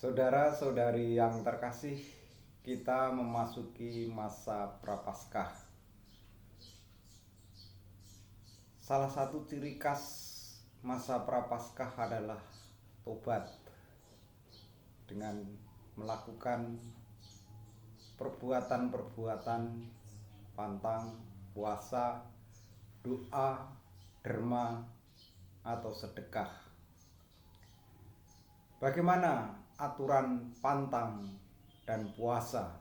Saudara-saudari yang terkasih, kita memasuki masa Prapaskah. Salah satu ciri khas masa Prapaskah adalah tobat dengan melakukan perbuatan-perbuatan pantang, puasa, doa, derma, atau sedekah. Bagaimana aturan pantang dan puasa?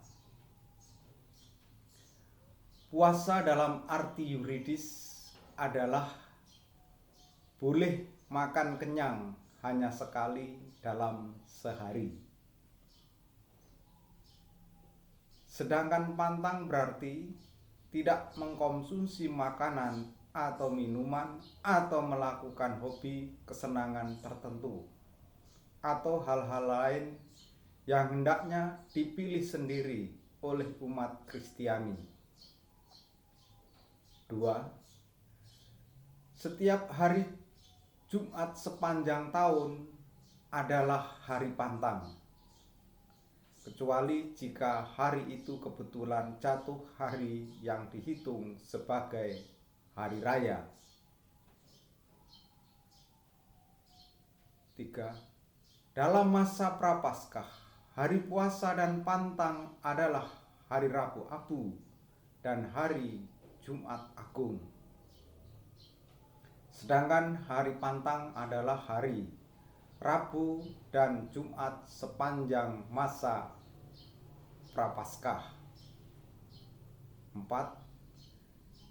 Puasa dalam arti yuridis adalah boleh makan kenyang hanya sekali dalam sehari. Sedangkan pantang berarti tidak mengkonsumsi makanan atau minuman atau melakukan hobi kesenangan tertentu atau hal-hal lain yang hendaknya dipilih sendiri oleh umat Kristiani. 2. Setiap hari Jumat sepanjang tahun adalah hari pantang, kecuali jika hari itu kebetulan jatuh hari yang dihitung sebagai hari raya. 3. Dalam masa Prapaskah, hari puasa dan pantang adalah hari Rabu Abu dan hari Jumat Agung. Sedangkan hari pantang adalah hari Rabu dan Jumat sepanjang masa Prapaskah. 4.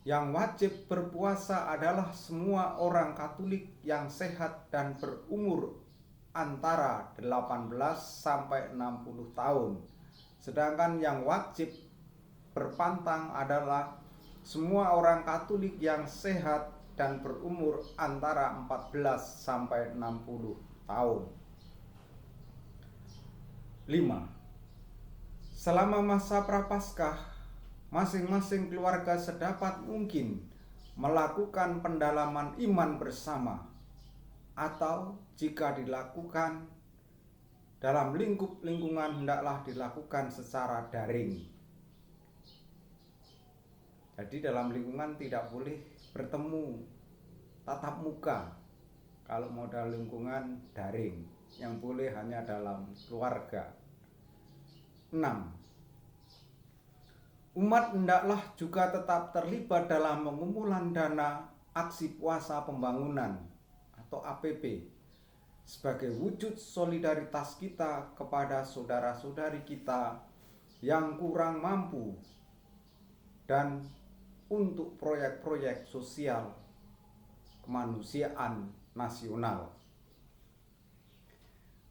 Yang wajib berpuasa adalah semua orang Katolik yang sehat dan berumur antara 18 sampai 60 tahun. Sedangkan yang wajib berpantang adalah semua orang Katolik yang sehat dan berumur antara 14 sampai 60 tahun. 5. Selama masa Prapaskah, masing-masing keluarga sedapat mungkin melakukan pendalaman iman bersama, atau jika dilakukan dalam lingkungan hendaklah dilakukan secara daring. Jadi dalam lingkungan tidak boleh bertemu tatap muka. Kalau modal lingkungan daring, yang boleh hanya dalam keluarga. 6. Umat hendaklah juga tetap terlibat dalam pengumpulan dana aksi puasa pembangunan atau APP sebagai wujud solidaritas kita kepada saudara-saudari kita yang kurang mampu dan untuk proyek-proyek sosial kemanusiaan nasional.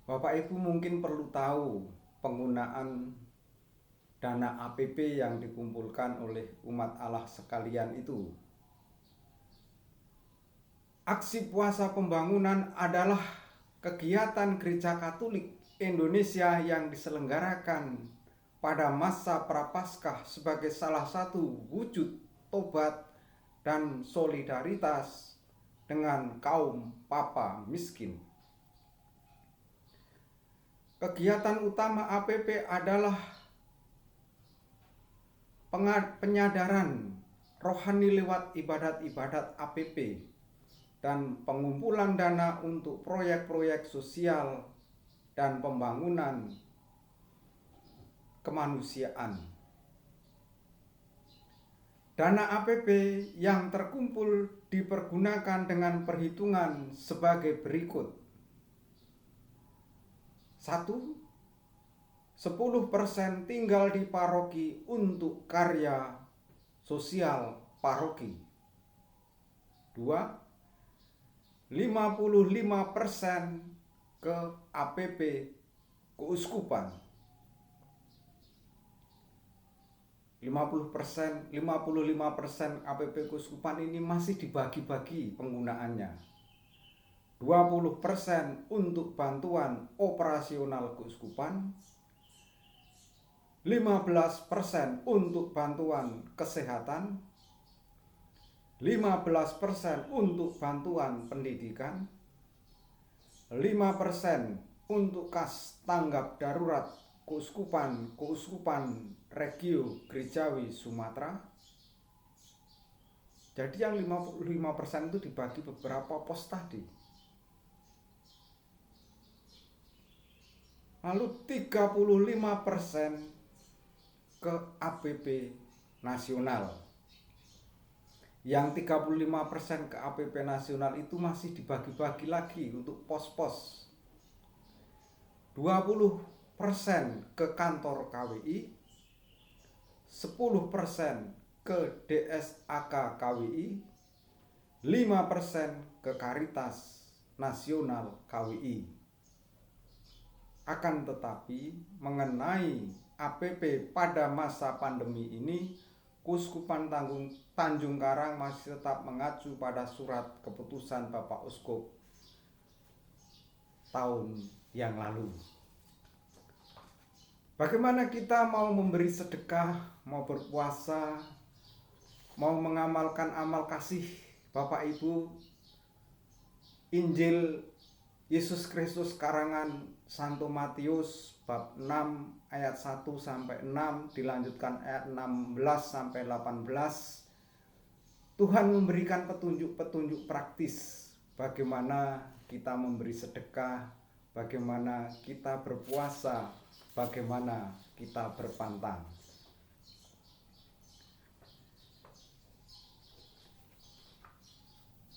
Bapak Ibu mungkin perlu tahu penggunaan dana APP yang dikumpulkan oleh umat Allah sekalian itu. Aksi puasa pembangunan adalah kegiatan Gereja Katolik Indonesia yang diselenggarakan pada masa Prapaskah sebagai salah satu wujud tobat dan solidaritas dengan kaum papa miskin. Kegiatan utama APP adalah penyadaran rohani lewat ibadat-ibadat APP dan pengumpulan dana untuk proyek-proyek sosial dan pembangunan kemanusiaan. Dana APP yang terkumpul dipergunakan dengan perhitungan sebagai berikut. 1. 10% tinggal di paroki untuk karya sosial paroki. 2. 55% ke APP keuskupan. 55% APP keuskupan ini masih dibagi-bagi penggunaannya. 20% untuk bantuan operasional keuskupan, 15% untuk bantuan kesehatan, 15% untuk bantuan pendidikan, 5% untuk kas tanggap darurat keuskupan Regio Gerejawi Sumatera. Jadi yang 55% itu dibagi beberapa pos tadi. Lalu 35% ke APP nasional. Yang 35% ke APP nasional itu masih dibagi-bagi lagi untuk pos-pos. 20% ke kantor KWI, 10% ke DSAK KWI, 5% ke Karitas Nasional KWI. Akan tetapi mengenai APP pada masa pandemi ini, Keuskupan Tanjung Karang masih tetap mengacu pada surat keputusan Bapak Uskup tahun yang lalu. Bagaimana kita mau memberi sedekah, mau berpuasa, mau mengamalkan amal kasih Bapak Ibu, Injil Yesus Kristus karangan Santo Matius bab 6 ayat 1 sampai 6 dilanjutkan ayat 16 sampai 18. Tuhan memberikan petunjuk-petunjuk praktis bagaimana kita memberi sedekah, bagaimana kita berpuasa, bagaimana kita berpantang.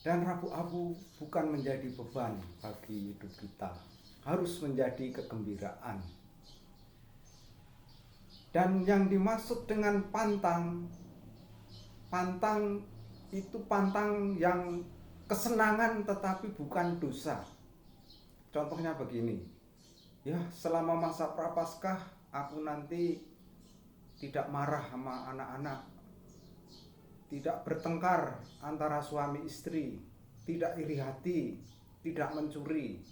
Dan rabu-abu bukan menjadi beban bagi hidup kita, harus menjadi kegembiraan. Dan yang dimaksud dengan pantang itu pantang yang kesenangan tetapi bukan dosa. Contohnya begini, ya selama masa Prapaskah aku nanti tidak marah sama anak-anak, tidak bertengkar antara suami istri, tidak iri hati, tidak mencuri.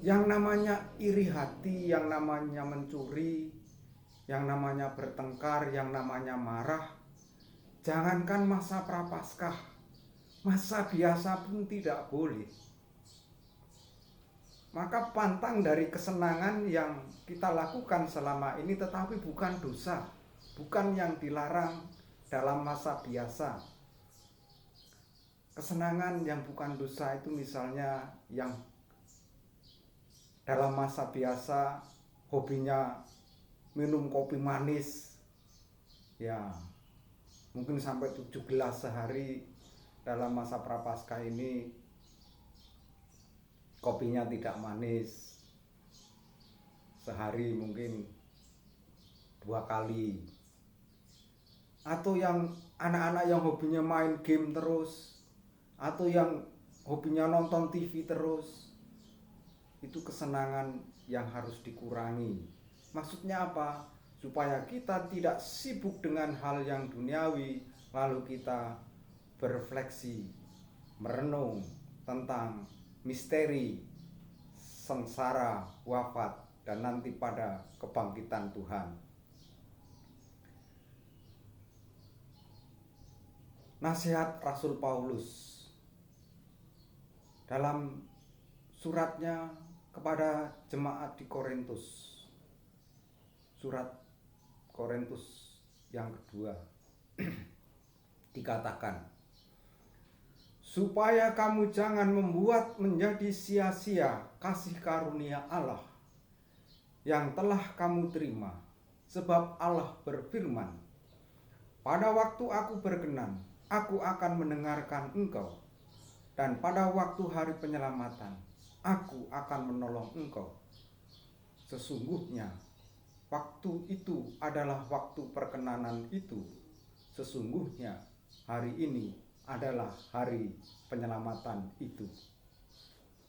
Yang namanya iri hati, yang namanya mencuri, yang namanya bertengkar, yang namanya marah, jangankan masa Prapaskah, masa biasa pun tidak boleh. Maka pantang dari kesenangan yang kita lakukan selama ini tetapi bukan dosa, bukan yang dilarang dalam masa biasa. Kesenangan yang bukan dosa itu misalnya yang dalam masa biasa hobinya minum kopi manis, ya mungkin sampai 7 gelas sehari. Dalam masa Prapaskah ini kopinya tidak manis, sehari mungkin 2 kali. Atau yang anak-anak yang hobinya main game terus, atau yang hobinya nonton TV terus, itu kesenangan yang harus dikurangi. Maksudnya apa? Supaya kita tidak sibuk dengan hal yang duniawi, lalu kita berefleksi, merenung tentang misteri sengsara, wafat, dan nanti pada kebangkitan Tuhan. Nasihat Rasul Paulus dalam suratnya kepada jemaat di Korintus, surat Korintus yang kedua, dikatakan, supaya kamu jangan membuat menjadi sia-sia kasih karunia Allah yang telah kamu terima, sebab Allah berfirman, pada waktu aku berkenan, aku akan mendengarkan engkau, dan pada waktu hari penyelamatan, aku akan menolong engkau. Sesungguhnya, waktu itu adalah waktu perkenanan itu. Sesungguhnya, hari ini adalah hari penyelamatan itu.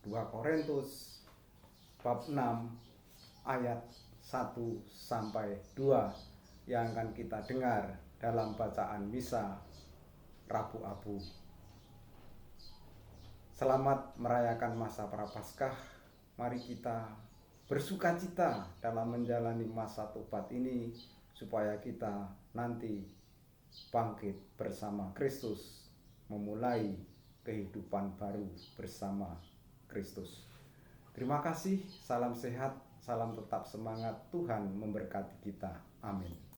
2 Korintus bab 6 ayat 1 sampai 2 yang akan kita dengar dalam bacaan misa Rabu Abu. Selamat merayakan masa Prapaskah. Mari kita bersukacita dalam menjalani masa tobat ini, supaya kita nanti bangkit bersama Kristus, memulai kehidupan baru bersama Kristus. Terima kasih, salam sehat, salam tetap semangat, Tuhan memberkati kita. Amin.